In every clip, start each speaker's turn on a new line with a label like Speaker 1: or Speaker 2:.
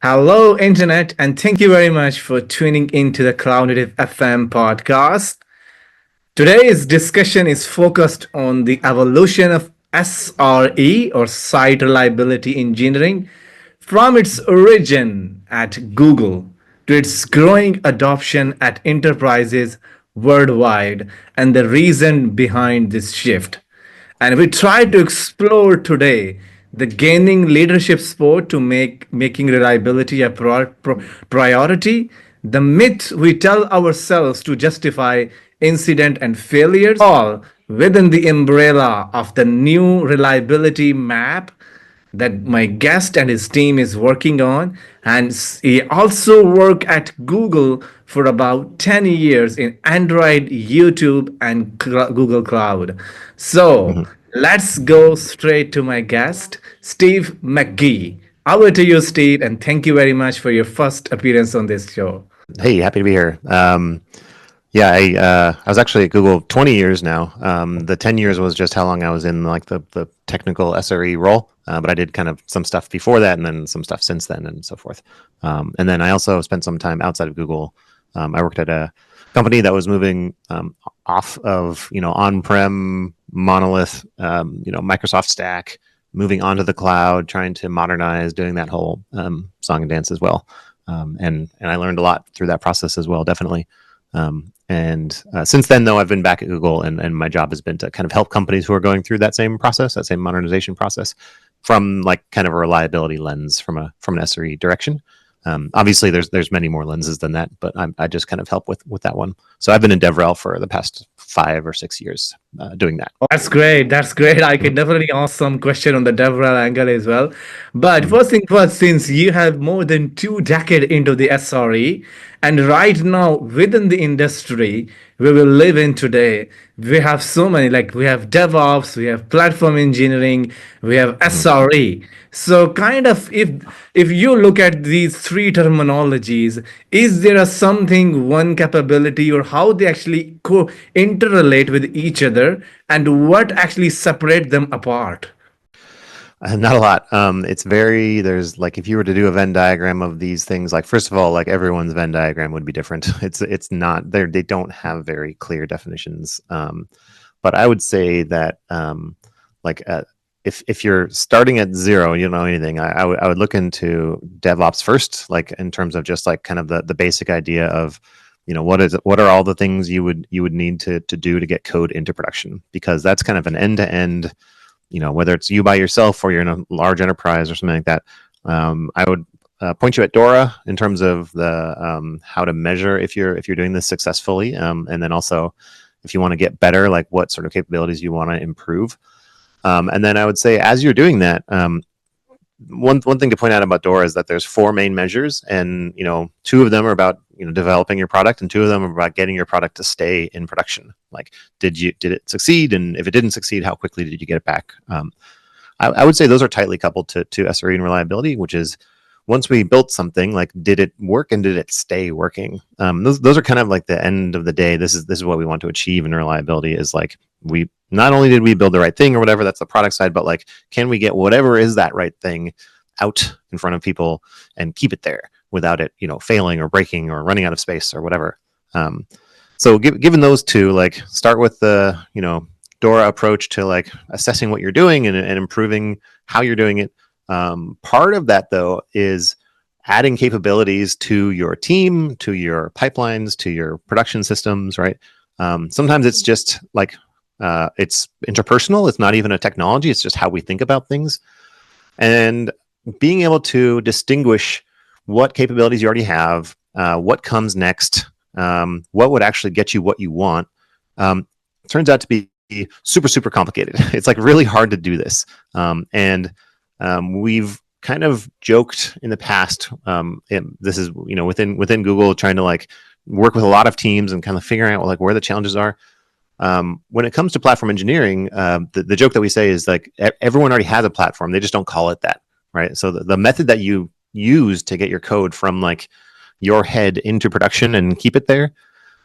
Speaker 1: Hello, Internet, and thank you very much for tuning into the Cloud Native FM podcast. Today's discussion is focused on the evolution of SRE or Site Reliability Engineering from its origin at Google to its growing adoption at enterprises worldwide and the reason behind this shift. And we try to explore today the gaining leadership sport to making reliability a priority, the myth we tell ourselves to justify incident and failures, all within the umbrella of the new reliability map that my guest and his team is working on. And he also worked at Google for about 10 years in Android, YouTube, and Google Cloud. So
Speaker 2: Mhm.
Speaker 1: let's go straight to my guest, Steve McGhee. Over to you, Steve, and thank you very much for your first appearance on this show.
Speaker 2: Hey, happy to be here. Yeah, I was actually at Google 20 years now. The 10 years was just how long I was in like the technical SRE role, but I did kind of some stuff before that, and then some stuff since then, and so forth. And then I also spent some time outside of Google. I worked at a company that was moving off of on-prem monolith, Microsoft stack, moving onto the cloud, trying to modernize, doing that whole song and dance as well. And I learned a lot through that process as well, definitely. And since then, though, I've been back at Google, and my job has been to kind of help companies who are going through that same process, that same modernization process, from like kind of a reliability lens from an SRE direction. Obviously, there's many more lenses than that, but I just kind of help with that one. So I've been in DevRel for the past 5 or 6 years doing that.
Speaker 1: That's great. That's great. I can definitely ask some question on the DevRel angle as well. But
Speaker 2: Mhm.
Speaker 1: first thing first, since you have more than 2 decades into the SRE, and right now within the industry we will live in today, we have so many, like we have DevOps, we have platform engineering, we have
Speaker 2: Mhm.
Speaker 1: SRE. So kind of if you look at these three terminologies, is there a something, one capability, or how they actually interrelate with each other, and what actually separate them apart?
Speaker 2: Not a lot. There's like, if you were to do a Venn diagram of these things, like, first of all, like, everyone's Venn diagram would be different. It's not there. They don't have very clear definitions. But I would say that, like, if you're starting at zero and you don't know anything, I would look into DevOps first, like, in terms of just like kind of the basic idea of, what are all the things you would need to do to get code into production, because that's kind of an end to end, whether it's you by yourself or you're in a large enterprise or something like that. I would point you at Dora in terms of the how to measure if you're doing this successfully, and then also if you want to get better, like what sort of capabilities you want to improve. And then I would say, as you're doing that, one thing to point out about Dora is that there's 4 main measures, and 2 of them are about developing your product, and 2 of them are about getting your product to stay in production. Like, did it succeed, and if it didn't succeed, how quickly did you get it back? I would say those are tightly coupled to SRE and reliability, which is, once we built something, like, did it work and did it stay working? Those are kind of like the end of the day. This is what we want to achieve in reliability, is like, we not only did we build the right thing or whatever, that's the product side, but like, can we get whatever is that right thing out in front of people and keep it there without it, failing or breaking or running out of space or whatever. So given those 2, like, start with the, Dora approach to like assessing what you're doing and improving how you're doing it. Part of that, though, is adding capabilities to your team, to your pipelines, to your production systems, right? Sometimes it's just like, it's interpersonal. It's not even a technology. It's just how we think about things. And being able to distinguish what capabilities you already have, what comes next, what would actually get you what you want, turns out to be super, super complicated. It's like really hard to do this. And we've kind of joked in the past, this is, within Google, trying to like work with a lot of teams and kind of figuring out like where the challenges are. When it comes to platform engineering, the joke that we say is like, everyone already has a platform. They just don't call it that, right? So the method that you use to get your code from like your head into production and keep it there,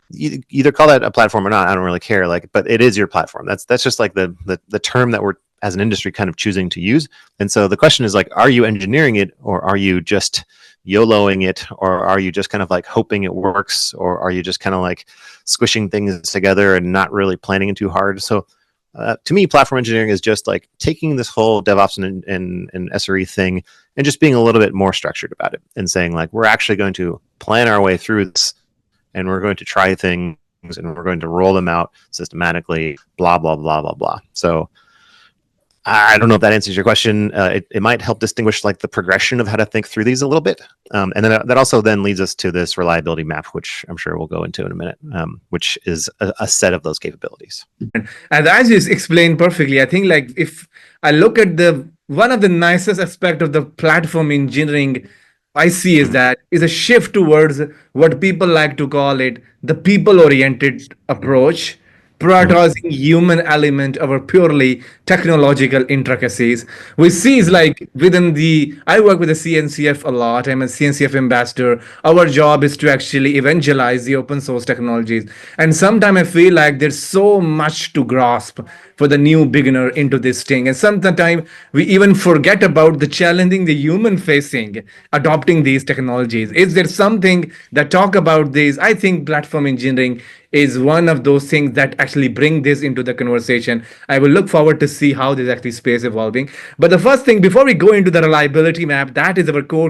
Speaker 2: you either call that a platform or not. I don't really care. Like, but it is your platform. That's just like the term that we're as an industry kind of choosing to use. And so the question is like, are you engineering it, or are you just YOLOing it, or are you just kind of like hoping it works, or are you just kind of like squishing things together and not really planning too hard? So to me, platform engineering is just like taking this whole DevOps and SRE thing and just being a little bit more structured about it, and saying like, we're actually going to plan our way through this, and we're going to try things, and we're going to roll them out systematically, blah, blah, blah, blah, blah. So I don't know if that answers your question. It might help distinguish like the progression of how to think through these a little bit. And then that also then leads us to this reliability map, which I'm sure we'll go into in a minute, which is a set of those capabilities.
Speaker 1: And as you explained perfectly, I think like if I look at the one of the nicest aspect of the platform engineering I see is that is a shift towards what people like to call it the people-oriented approach, prioritizing human element over purely technological intricacies. We see is like within the I work with the CNCF a lot. I'm a CNCF ambassador. Our job is to actually evangelize the open source technologies. And sometimes I feel like there's so much to grasp for the new beginner into this thing. And sometimes we even forget about the challenging the human facing adopting these technologies. Is there something that talk about this? I think platform engineering is one of those things that actually bring this into the conversation. I will look forward to see how this actually space evolving. But the first thing, before we go into the reliability map, that is our core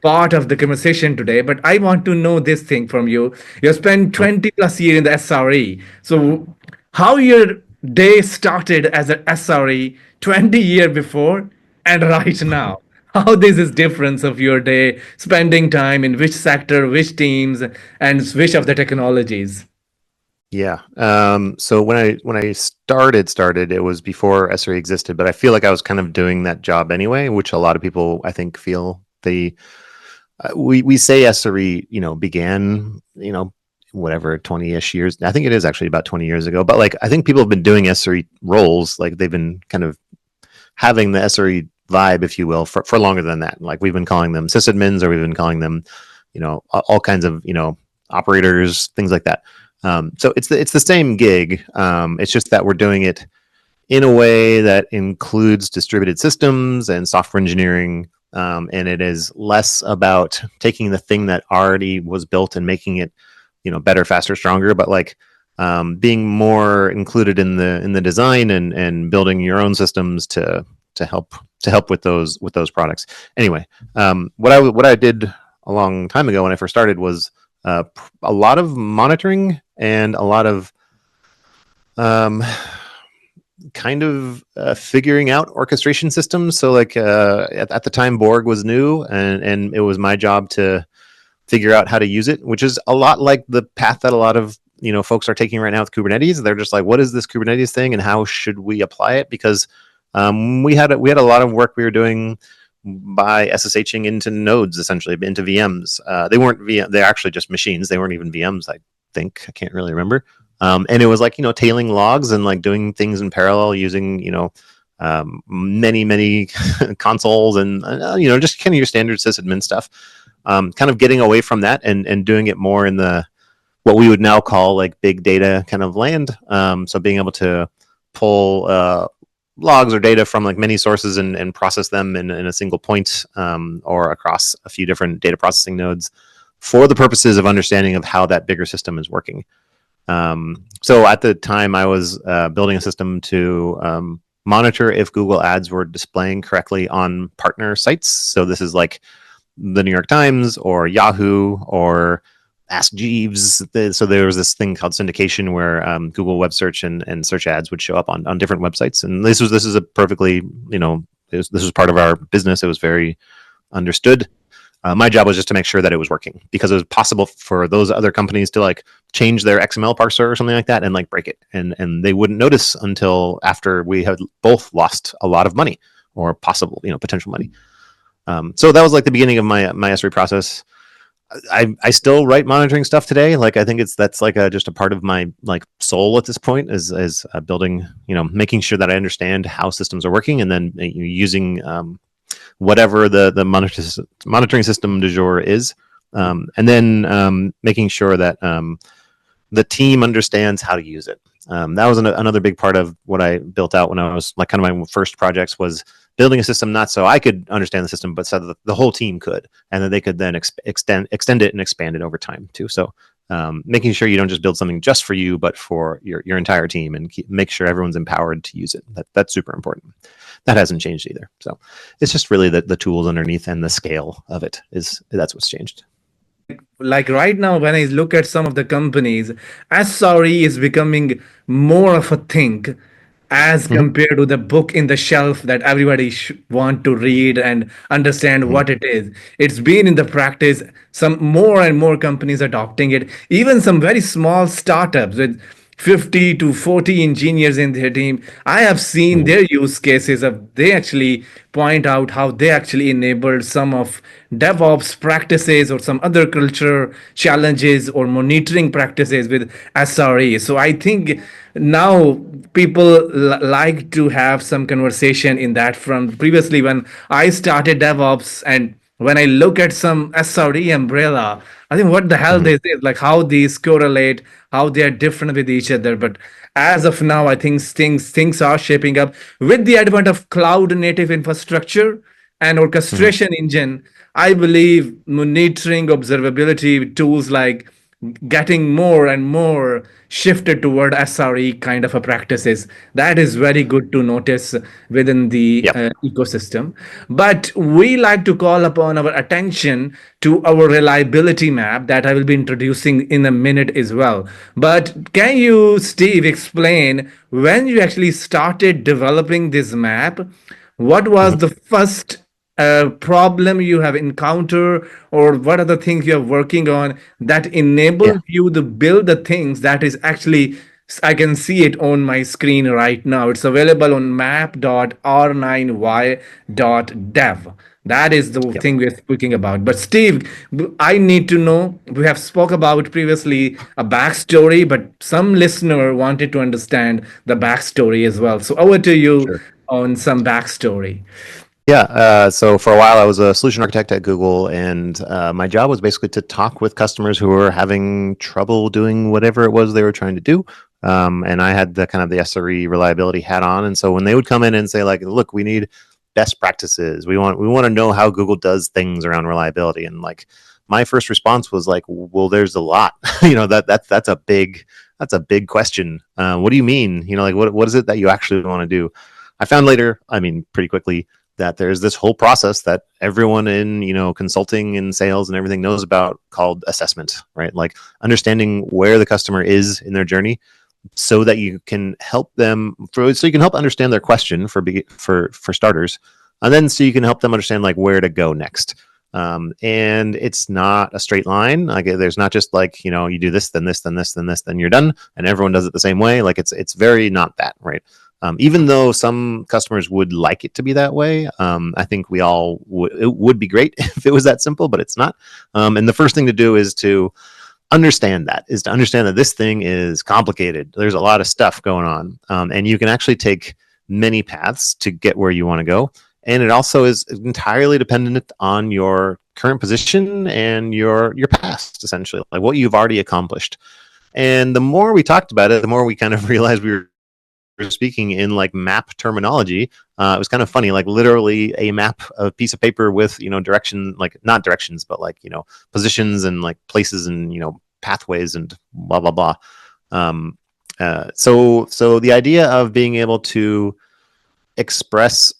Speaker 1: part of the conversation today. But I want to know this thing from you. You spent 20 plus years in the SRE. So how your day started as an SRE 20 years before and right now? How this is difference of your day, spending time in which sector, which teams, and which of the technologies?
Speaker 2: Yeah. So when I started, it was before SRE existed, but I feel like I was kind of doing that job anyway, which a lot of people I think feel they. We say SRE, began, whatever 20-ish years. I think it is actually about 20 years ago. But like I think people have been doing SRE roles, like they've been kind of having the SRE vibe, if you will, for longer than that. Like we've been calling them sysadmins, or we've been calling them, all kinds of operators, things like that. So it's the same gig. It's just that we're doing it in a way that includes distributed systems and software engineering, and it is less about taking the thing that already was built and making it, better, faster, stronger. But like being more included in the design and building your own systems to help with those products. Anyway, what I did a long time ago when I first started was a lot of monitoring and a lot of figuring out orchestration systems. So like at the time Borg was new, and it was my job to figure out how to use it, which is a lot like the path that a lot of folks are taking right now with Kubernetes. They're just like, what is this Kubernetes thing and how should we apply it? Because we had a lot of work we were doing by SSHing into nodes, essentially into VMs. They're actually just machines. They weren't even VMs, I think. I can't really remember. And it was like, tailing logs and like doing things in parallel using, many consoles and, just kind of your standard sysadmin stuff. Kind of getting away from that and doing it more in what we would now call like big data kind of land. So being able to pull logs or data from like many sources and process them in a single point, or across a few different data processing nodes for the purposes of understanding of how that bigger system is working. So at the time I was building a system to monitor if Google ads were displaying correctly on partner sites. So this is like the New York Times or Yahoo or Ask Jeeves. So there was this thing called syndication where Google web search and search ads would show up on different websites. And this is a perfectly, this was part of our business. It was very understood. My job was just to make sure that it was working, because it was possible for those other companies to like change their XML parser or something like that and like break it. And they wouldn't notice until after we had both lost a lot of money or possible, potential money. So that was like the beginning of my SRE process. I still write monitoring stuff today. Like I think that's like just a part of my like soul at this point is building, making sure that I understand how systems are working, and then using whatever the monitoring system du jour is, and then making sure that the team understands how to use it. That was another big part of what I built out when I was like kind of my first projects was building a system, not so I could understand the system, but so that the whole team could, and then they could then extend it and expand it over time too. So making sure you don't just build something just for you, but for your entire team, and make sure everyone's empowered to use it. That's super important. That hasn't changed either. So it's just really the tools underneath and the scale of it that's what's changed.
Speaker 1: Like right now, when I look at some of the companies, SRE is becoming more of a thing as
Speaker 2: Mm-hmm.
Speaker 1: compared to the book in the shelf that everybody want to read and understand
Speaker 2: Mm-hmm.
Speaker 1: what it is. It's been in the practice. Some more and more companies adopting it. Even some very small startups with 50 to 40 engineers in their team. I have seen
Speaker 2: Mm-hmm.
Speaker 1: their use cases of they actually point out how they actually enabled some of DevOps practices or some other culture challenges or monitoring practices with SRE. So I think now people like to have some conversation in that front. Previously, when I started DevOps and when I look at some SRE umbrella, I think what the hell
Speaker 2: Mm-hmm.
Speaker 1: this is, like how these correlate, how they are different with each other. But as of now, I think things are shaping up with the advent of cloud native infrastructure and
Speaker 2: Mm-hmm.
Speaker 1: orchestration engine. I believe monitoring observability tools like getting more and more shifted toward SRE kind of a practices. That is very good to notice within the
Speaker 2: Yep.
Speaker 1: ecosystem. But we like to call upon our attention to our reliability map that I will be introducing in a minute as well. But can you, Steve, explain when you actually started developing this map? What was
Speaker 2: Mm-hmm.
Speaker 1: the first problem you have encountered, or what are the things you're working on that
Speaker 2: Yeah.
Speaker 1: enabled you to build the things that is actually I can see it on my screen right now. It's available on map.r9y.dev. That is the
Speaker 2: Yep.
Speaker 1: thing we're speaking about. But Steve, I need to know, we have spoke about previously a backstory, but some listener wanted to understand the backstory as well. So over to you
Speaker 2: Sure.
Speaker 1: on some backstory.
Speaker 2: Yeah. So for a while, I was a solution architect at Google, and my job was basically to talk with customers who were having trouble doing whatever it was they were trying to do. And I had the kind of the SRE reliability hat on, and so when they would come in and say like, "Look, we need best practices. We want to know how Google does things around reliability," and like my first response was like, "Well, there's a lot. That's a big question. What do you mean? Like what is it that you actually want to do?" I found later, I mean, pretty quickly that there's this whole process that everyone in consulting and sales and everything knows about called assessment, right? Like understanding where the customer is in their journey so that you can help them so you can help understand their question for starters, and then so you can help them understand like where to go next. And it's not a straight line. Like there's not just like you do this, then this, then this, then this, then you're done, and everyone does it the same way. Like it's very not that, right? Even though some customers would like it to be that way, I think we all it would be great if it was that simple, but it's not. And the first thing to do is to understand that this thing is complicated. There's a lot of stuff going on, and you can actually take many paths to get where you want to go. And it also is entirely dependent on your current position and your past, essentially, like what you've already accomplished. And the more we talked about it, the more we kind of realized we were speaking in like map terminology. It was kind of funny, like literally a map, a piece of paper with direction, like not directions, but like positions and like places and pathways and blah blah blah. So the idea of being able to express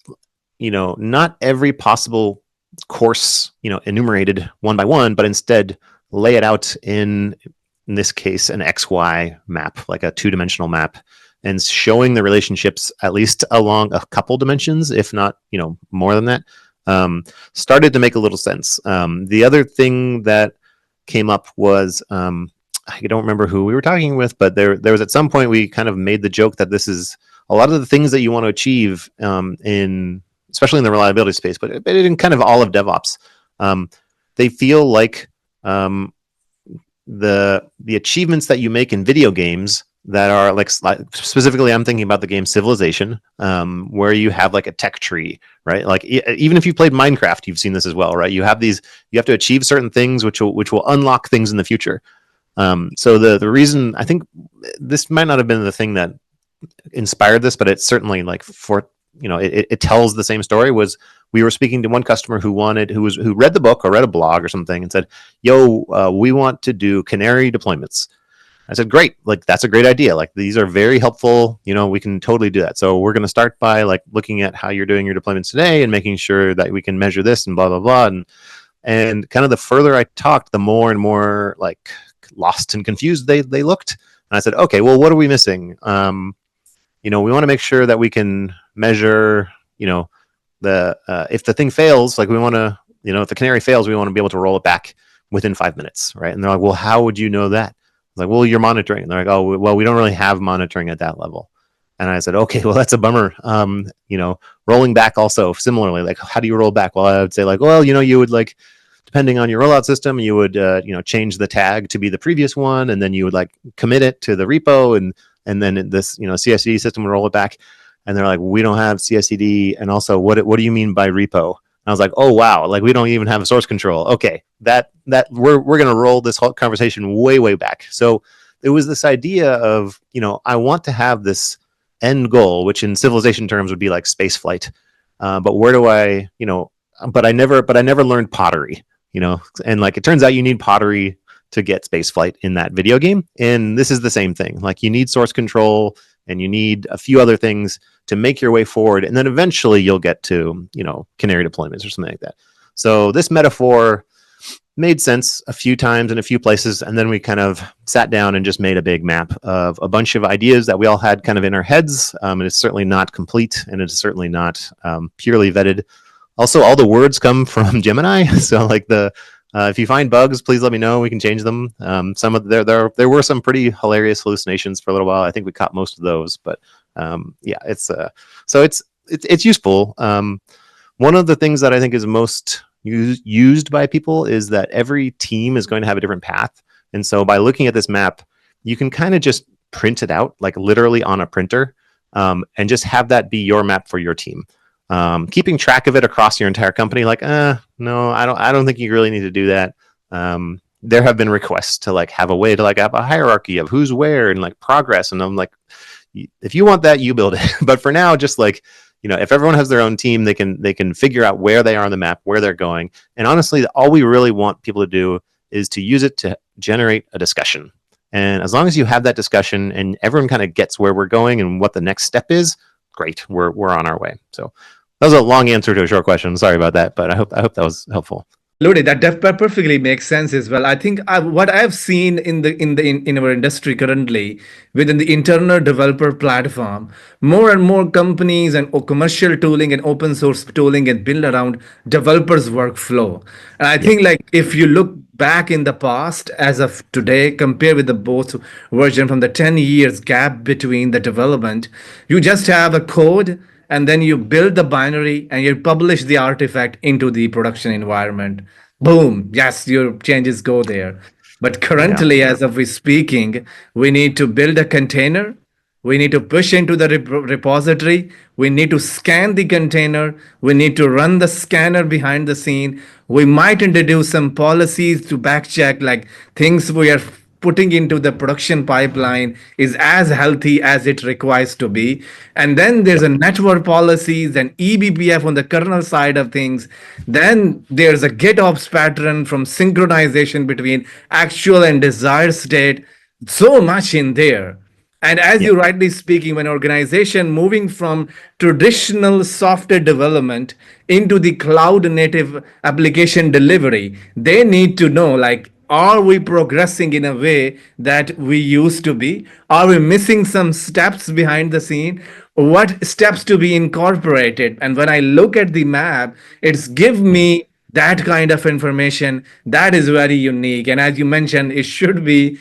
Speaker 2: not every possible course enumerated one by one, but instead lay it out in this case an XY map, like a two-dimensional map, and showing the relationships at least along a couple dimensions, if not more than that, started to make a little sense. The other thing that came up was I don't remember who we were talking with, but there was at some point we kind of made the joke that this is a lot of the things that you want to achieve in especially in the reliability space, but in kind of all of DevOps, they feel like the achievements that you make in video games that are like specifically I'm thinking about the game Civilization, where you have like a tech tree, right? Like even if you've played Minecraft, you've seen this as well, right? You have to achieve certain things which will unlock things in the future. So the reason I think this might not have been the thing that inspired this, but it's certainly like for it tells the same story. Was we were speaking to one customer who read the book or read a blog or something and said, "Yo, we want to do canary deployments." I said, "Great, like that's a great idea. Like these are very helpful. We can totally do that. So we're going to start by like looking at how you're doing your deployments today and making sure that we can measure this and blah blah blah." And kind of the further I talked, the more and more like lost and confused they looked. And I said, "Okay, well, what are we missing? We want to make sure that we can measure, the if the thing fails, like we want to, if the canary fails, we want to be able to roll it back within 5 minutes, right?" And they're like, "Well, how would you know that?" I was like, "Well, you're monitoring." And they're like, "Oh, well, we don't really have monitoring at that level." And I said, "Okay, well, that's a bummer." Rolling back also similarly, like, how do you roll back? Well, I would say like, well, you would like, depending on your rollout system, you would change the tag to be the previous one, and then you would like commit it to the repo, and then this CI/CD system would roll it back. And they're like, "We don't have CI/CD, and also what do you mean by repo?" And I was like, "Oh wow, like we don't even have a source control." Okay, that we're gonna roll this whole conversation way back. So it was this idea of I want to have this end goal, which in civilization terms would be like space flight. But where do I but I never learned pottery. And like it turns out you need pottery to get spaceflight in that video game, and this is the same thing. Like you need source control and you need a few other things to make your way forward, and then eventually you'll get to canary deployments or something like that. So this metaphor made sense a few times in a few places, and then we kind of sat down and just made a big map of a bunch of ideas that we all had kind of in our heads. And it's certainly not complete, and it's certainly not purely vetted. Also, all the words come from Gemini, so like if you find bugs, please let me know. We can change them. Some of there were some pretty hilarious hallucinations for a little while. I think we caught most of those, but yeah, it's useful. One of the things that I think is most used by people is that every team is going to have a different path, and so by looking at this map, you can kind of just print it out, like literally on a printer, and just have that be your map for your team. Keeping track of it across your entire company, like, no, I don't think you really need to do that. There have been requests to like have a way to like have a hierarchy of who's where and like progress. And I'm like, if you want that, you build it. But for now, just like, if everyone has their own team, they can figure out where they are on the map, where they're going. And honestly, all we really want people to do is to use it to generate a discussion. And as long as you have that discussion and everyone kind of gets where we're going and what the next step is, great, we're on our way. So that was a long answer to a short question. Sorry about that, but I hope that was helpful.
Speaker 1: Absolutely, that perfectly makes sense as well. I think what I've seen in our industry currently within the internal developer platform, more and more companies and commercial tooling and open source tooling is built around developers' workflow. And I
Speaker 2: Yep.
Speaker 1: think like if you look back in the past as of today, compare with the both version from the 10 years gap between the development, you just have a code and then you build the binary and you publish the artifact into the production environment. Boom, yes, your changes go there. But
Speaker 2: Yeah.
Speaker 1: currently, as of we speaking, we need to build a container, we need to push into the repository, we need to scan the container, we need to run the scanner behind the scene, we might introduce some policies to backcheck like things we are putting into the production pipeline is as healthy as it requires to be. And then there's
Speaker 2: Yep.
Speaker 1: a network policies and eBPF on the kernel side of things. Then there's a GitOps pattern from synchronization between actual and desired state. So much in there. And as
Speaker 2: Yep.
Speaker 1: you rightly speaking, when organization moving from traditional software development into the cloud native application delivery, they need to know like, are we progressing in a way that we used to be? Are we missing some steps behind the scene? What steps to be incorporated? And when I look at the map, it's give me that kind of information that is very unique. And as you mentioned, it should be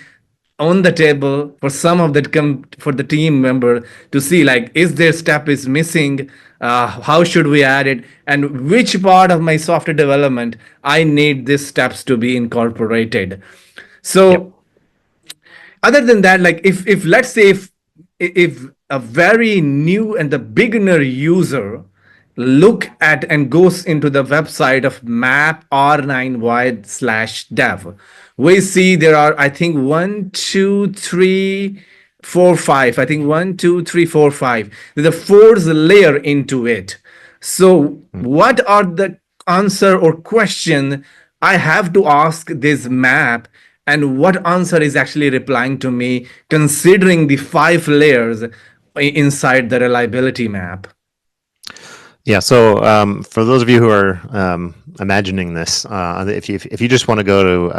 Speaker 1: on the table for some of that come for the team member to see like is there step is missing, how should we add it, and which part of my software development I need these steps to be incorporated.
Speaker 2: Yep.
Speaker 1: So other than that, like if let's say if a very new and the beginner user look at and goes into the website of map r9y/dev, we see there are, I think, one, two, three, four, five. I think one, two, three, four, five. There's a fourth layer into it. So, what are the answer or question I have to ask this map, and what answer is actually replying to me, considering the five layers inside the reliability map?
Speaker 2: Yeah. So for those of you who are imagining this, if you just want to go to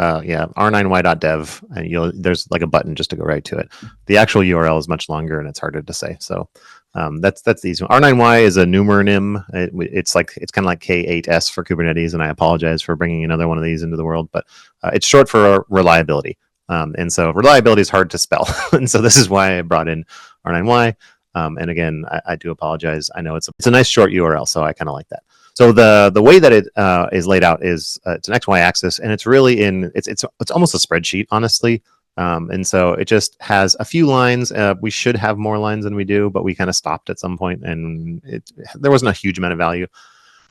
Speaker 2: r9y.dev, and there's like a button just to go right to it. The actual URL is much longer and it's harder to say. So that's the easy one. R9y is a numeronym. It's kind of like K8s for Kubernetes, and I apologize for bringing another one of these into the world, but it's short for reliability. And so reliability is hard to spell, and so this is why I brought in R9y. And again, I do apologize. I know it's a nice short URL, so I kind of like that. So the way that it is laid out is it's an XY axis, and it's really it's almost a spreadsheet, honestly. And so it just has a few lines. We should have more lines than we do, but we kind of stopped at some point, and there wasn't a huge amount of value.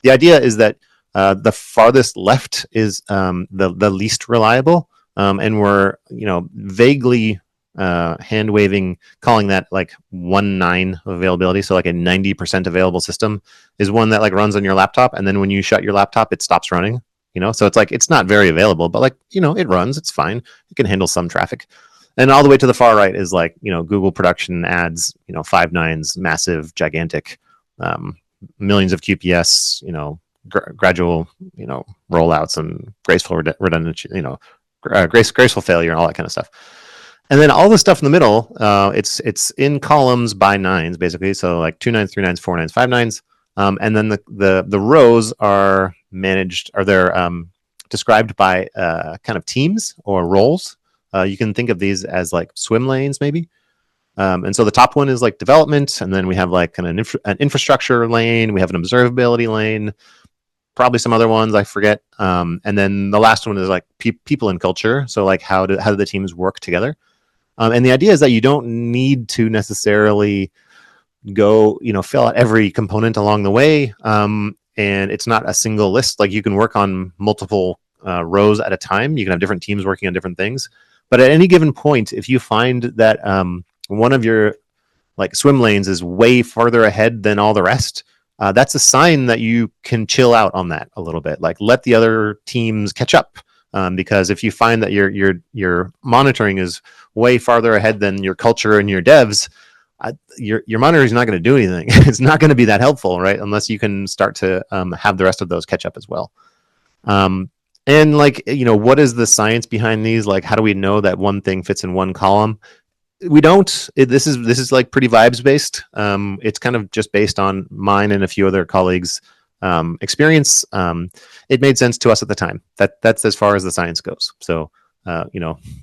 Speaker 2: The idea is that the farthest left is the least reliable, and we're vaguely hand waving, calling that like 1.9 availability. So like a 90% available system is one that like runs on your laptop, and then when you shut your laptop, it stops running. So it's like it's not very available, but it runs. It's fine. It can handle some traffic. And all the way to the far right is like Google production adds 5 nines, massive, gigantic, millions of QPS, gradual rollouts and graceful redundancy, graceful failure and all that kind of stuff. And then all the stuff in the middle, it's in columns by nines, basically. So like 2 nines, 3 nines, 4 nines, 5 nines. And then the rows are managed, or they're described by kind of teams or roles. You can think of these as like swim lanes, maybe. And so the top one is like development. And then we have like an infrastructure lane. We have an observability lane. Probably some other ones I forget. And then the last one is like people and culture. So like how do the teams work together? And the idea is that you don't need to necessarily go, fill out every component along the way. And it's not a single list. Like you can work on multiple rows at a time. You can have different teams working on different things. But at any given point, if you find that one of your like swim lanes is way farther ahead than all the rest, that's a sign that you can chill out on that a little bit. Like let the other teams catch up. Because if you find that your monitoring is way farther ahead than your culture and your devs, your monitoring is not going to do anything. It's not going to be that helpful, right? Unless you can start to have the rest of those catch up as well. And like what is the science behind these? Like, how do we know that one thing fits in one column? We don't. This is like pretty vibes based. It's kind of just based on mine and a few other colleagues' experience. It made sense to us at the time. That's as far as the science goes. So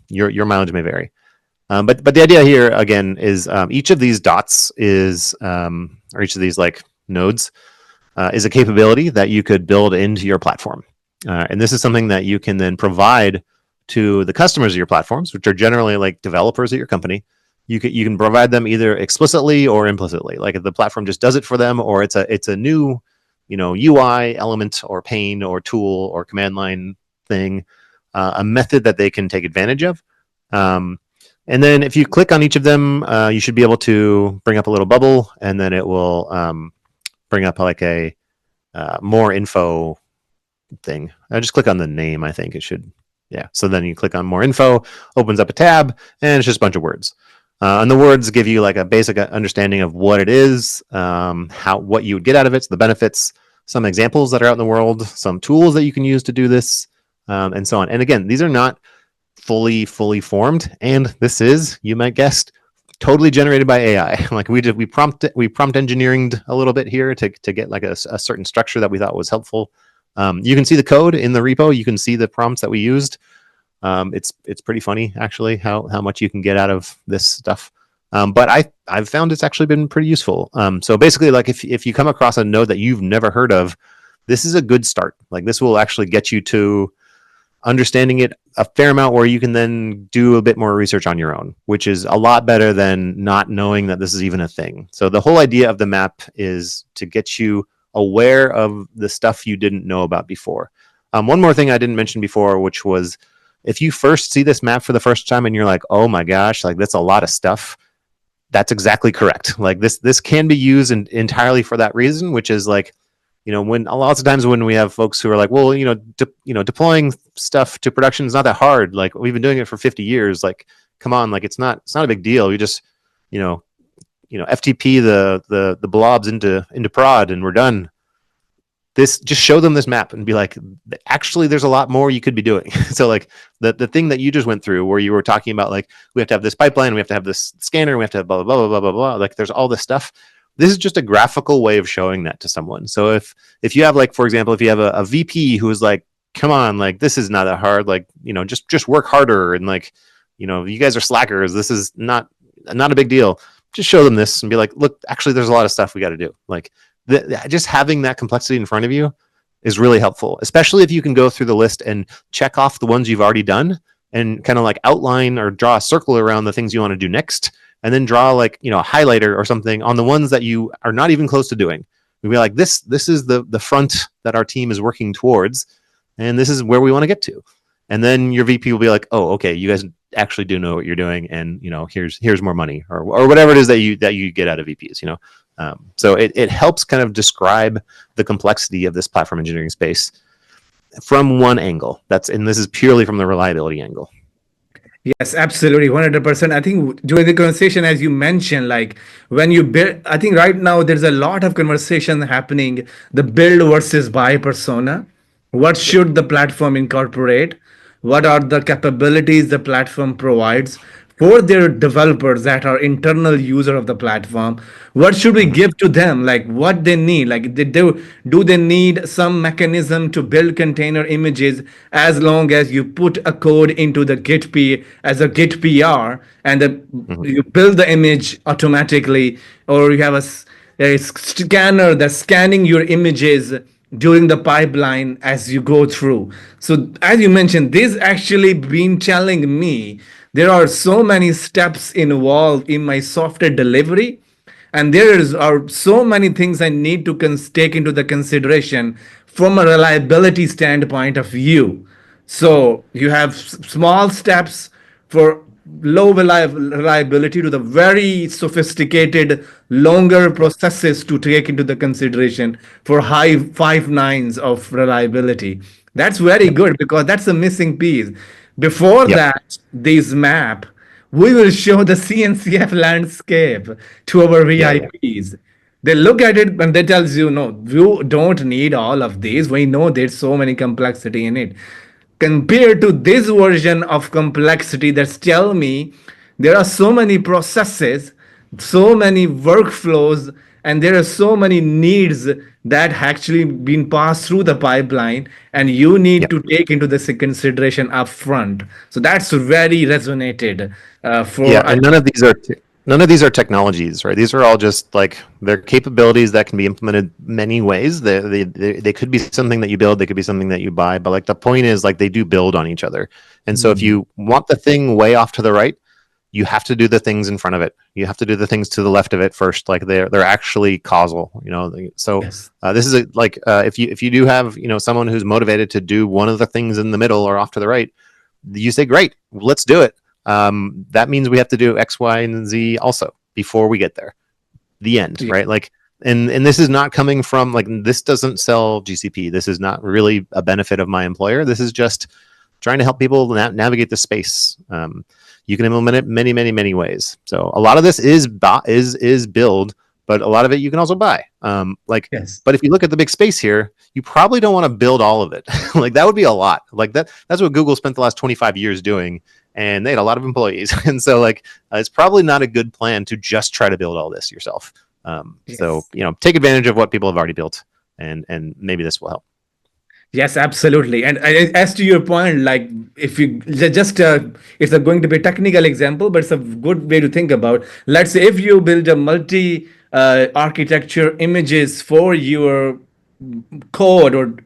Speaker 2: your mileage may vary, but the idea here again is each of these dots is or each of these like nodes is a capability that you could build into your platform, and this is something that you can then provide to the customers of your platforms, which are generally like developers at your company. You can provide them either explicitly or implicitly. Like if the platform just does it for them, or it's a new UI element or pane or tool or command line thing, a method that they can take advantage of. And then if you click on each of them, you should be able to bring up a little bubble, and then it will bring up like a more info thing. I just click on the name. I think it should. Yeah. So then you click on more info, opens up a tab, and it's just a bunch of words. And the words give you like a basic understanding of what it is, what you would get out of it, the benefits, some examples that are out in the world, some tools that you can use to do this, and so on. And again, these are not fully formed, and this is, you might guess, totally generated by AI. Like we prompt engineered a little bit here to get like a certain structure that we thought was helpful. You can see the code in the repo. You can see the prompts that we used. It's pretty funny actually how much you can get out of this stuff. But I've found it's actually been pretty useful. So basically, like if you come across a node that you've never heard of, this is a good start. Like this will actually get you to understanding it a fair amount, where you can then do a bit more research on your own, which is a lot better than not knowing that this is even a thing. So the whole idea of the map is to get you aware of the stuff you didn't know about before. One more thing I didn't mention before, which was if you first see this map for the first time and you're like, oh my gosh, like that's a lot of stuff. That's exactly correct. Like this can be used entirely for that reason, which is like, when a lot of times when we have folks who are like, well, deploying stuff to production is not that hard. Like we've been doing it for 50 years. Like, come on, like it's not a big deal. You just, FTP the blobs into prod and we're done. Just show them this map and be like, actually, there's a lot more you could be doing. So like the thing that you just went through where you were talking about, like, we have to have this pipeline, we have to have this scanner, we have to have blah, blah, blah, blah, blah, blah. Like there's all this stuff. This is just a graphical way of showing that to someone. So if you have, like, for example, if you have a VP who is like, come on, like, this is not that hard. Like, just work harder. And like, you guys are slackers. This is not a big deal. Just show them this and be like, look, actually, there's a lot of stuff we got to do. Like, just having that complexity in front of you is really helpful, especially if you can go through the list and check off the ones you've already done and kind of like outline or draw a circle around the things you want to do next, and then draw like, a highlighter or something on the ones that you are not even close to doing. We'd be like, this is the front that our team is working towards, and this is where we want to get to. And then your VP will be like, oh, okay, you guys actually do know what you're doing, and here's more money, or whatever it is that you get out of VPs. So it helps kind of describe the complexity of this platform engineering space from one angle. And this is purely from the reliability angle.
Speaker 1: Yes, absolutely, 100%. I think during the conversation, as you mentioned, like when you build, I think right now there's a lot of conversation happening, the build versus buy persona. What should the platform incorporate? What are the capabilities the platform provides for their developers that are internal user of the platform? What should we give to them? Like what they need? Like do they need some mechanism to build container images as long as you put a code into the Git P as a Git PR and you build the image automatically, or you have a scanner that's scanning your images during the pipeline as you go through. So as you mentioned, this actually been telling me there are so many steps involved in my software delivery, and are so many things I need to take into the consideration from a reliability standpoint of view. So you have small steps for low reliability to the very sophisticated, longer processes to take into the consideration for high 5 nines of reliability. That's very good because that's a missing piece. Before
Speaker 2: Yep.
Speaker 1: that, this map, we will show the CNCF landscape to our VIPs. They look at it and they tells you, no, you don't need all of these. We know there's so many complexity in it. Compared to this version of complexity that's tell me there are so many processes, so many workflows, and there are so many needs that actually been passed through the pipeline, and you need
Speaker 2: Yep.
Speaker 1: to take into this consideration upfront. So that's very resonated
Speaker 2: Yeah,
Speaker 1: for
Speaker 2: and none of these are technologies, right? These are all just like they're capabilities that can be implemented many ways. They could be something that you build, they could be something that you buy, but like the point is like they do build on each other. And so if you want the thing way off to the right, you have to do the things in front of it. You have to do the things to the left of it first. Like they're actually causal, So
Speaker 1: Yes.
Speaker 2: this is if you do have someone who's motivated to do one of the things in the middle or off to the right, you say, great, let's do it. That means we have to do X, Y, and Z also before we get there. The end,
Speaker 1: Yeah.
Speaker 2: right? Like, and this is not coming from like this doesn't sell GCP. This is not really a benefit of my employer. This is just trying to help people navigate the space. You can implement it many, many, many ways. So a lot of this is build, but a lot of it you can also buy.
Speaker 1: Yes.
Speaker 2: But if you look at the big space here, you probably don't want to build all of it. Like that would be a lot. Like that's what Google spent the last 25 years doing, and they had a lot of employees. And so it's probably not a good plan to just try to build all this yourself. So take advantage of what people have already built, and maybe this will help.
Speaker 1: Yes, absolutely. And as to your point, like if you just, it's going to be a technical example, but it's a good way to think about. Let's say if you build a multi architecture images for your code or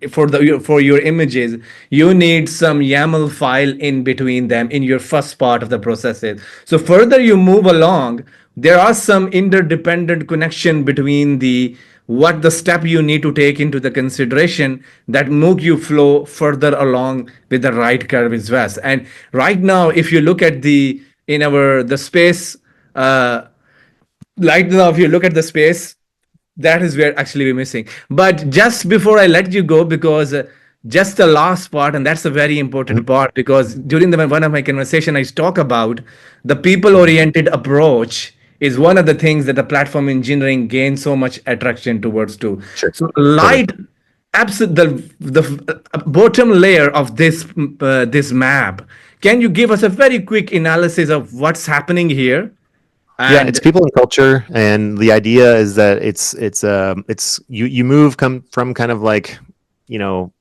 Speaker 1: for your images, you need some YAML file in between them in your first part of the processes. So further you move along, there are some interdependent connection between the what the step you need to take into the consideration that move you flow further along with the right curve is well. And right now, if you look at the in our the space, uh, right now, if you look at the space, that is where actually we're missing. But just before I let you go, because just the last part, and that's a very
Speaker 2: Mhm,
Speaker 1: important part, because during one of my conversation, I talk about the
Speaker 2: mhm.
Speaker 1: people-oriented approach is one of the things that the platform engineering gains so much attraction towards too.
Speaker 2: Sure,
Speaker 1: So
Speaker 2: totally.
Speaker 1: light, absolute the bottom layer of this map. Can you give us a very quick analysis of what's happening here?
Speaker 2: Yeah, it's
Speaker 1: And
Speaker 2: people and culture, and the idea is that it's you move come from kind of like, you know,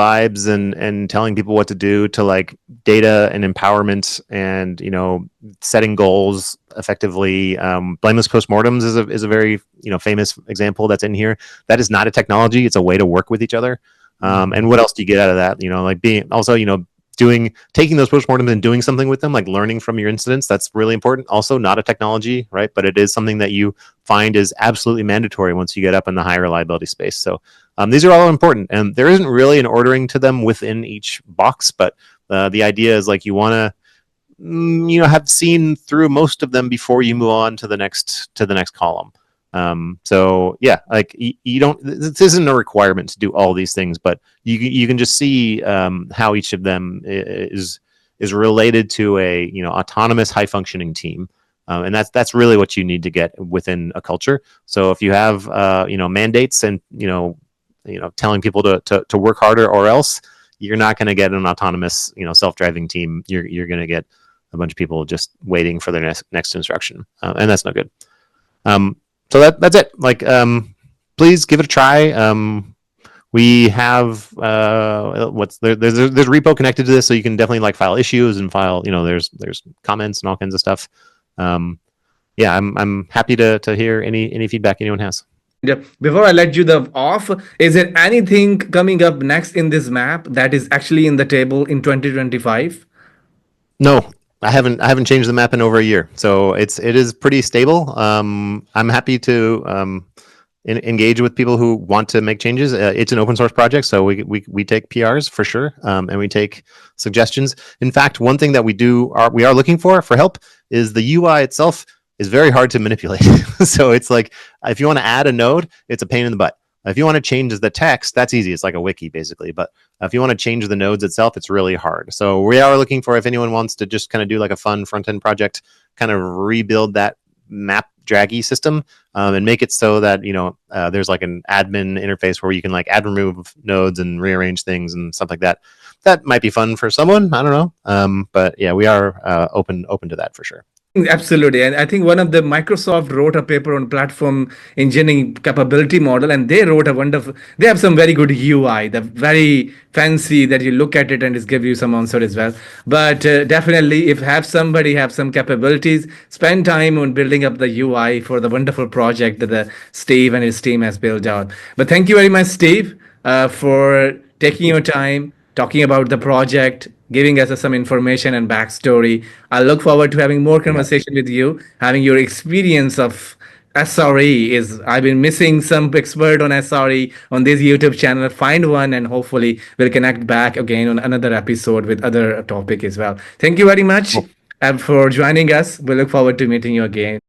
Speaker 2: vibes and telling people what to do to like data and empowerment and, you know, setting goals effectively. Blameless postmortems is a very, you know, famous example that's in here. That is not a technology; it's a way to work with each other. And what else do you get out of that? You know, like being also, you know, taking those postmortems and doing something with them, like learning from your incidents. That's really important. Also, not a technology, right? But it is something that you find is absolutely mandatory once you get up in the high reliability space. So these are all important, and there isn't really an ordering to them within each box. But the idea is like you want to, you know, have seen through most of them before you move on to the next column. So yeah, like you don't. This isn't a requirement to do all these things, but you can just see how each of them is related to a, you know, autonomous, high functioning team. And that's really what you need to get within a culture. So if you have you know, mandates and, you know, telling people to work harder or else, you're not going to get an autonomous, you know, self-driving team. You're going to get a bunch of people just waiting for their next instruction, and that's not good. Um, so that's it. Like, please give it a try. We have there's repo connected to this, so you can definitely like file issues and file, you know, there's comments and all kinds of stuff. Yeah, I'm happy to hear any feedback anyone has.
Speaker 1: And before I let you the off, is there anything coming up next in this map that is actually in the table in 2025?
Speaker 2: No, I haven't changed the map in over a year, so it is pretty stable. I'm happy to engage with people who want to make changes. It's an open source project, so we take PRs for sure, and we take suggestions. In fact, one thing that we are looking for help is the UI itself is very hard to manipulate. So it's like if you want to add a node, it's a pain in the butt. If you want to change the text, that's easy. It's like a wiki basically. But if you want to change the nodes itself, it's really hard. So we are looking for if anyone wants to just kind of do like a fun front end project, kind of rebuild that map draggy system, and make it so that, you know, there's like an admin interface where you can like add, remove nodes and rearrange things and stuff like that. That might be fun for someone. I don't know. But yeah, we are open to that for sure.
Speaker 1: Absolutely. And I think one of the Microsoft wrote a paper on platform engineering capability model, and they wrote a wonderful, they have some very good UI, the very fancy that you look at it and it give you some answer as well. But definitely if have somebody have some capabilities, spend time on building up the UI for the wonderful project that the Steve and his team has built out. But thank you very much, Steve, for taking your time, talking about the project, giving us some information and backstory. I look forward to having more
Speaker 2: You bet.
Speaker 1: conversation with you, having your experience of SRE is I've been missing some expert on SRE on this YouTube channel. Find one and hopefully we'll connect back again on another episode with other topic as well. Thank you very much
Speaker 2: Cool.
Speaker 1: for joining us. We look forward to meeting you again.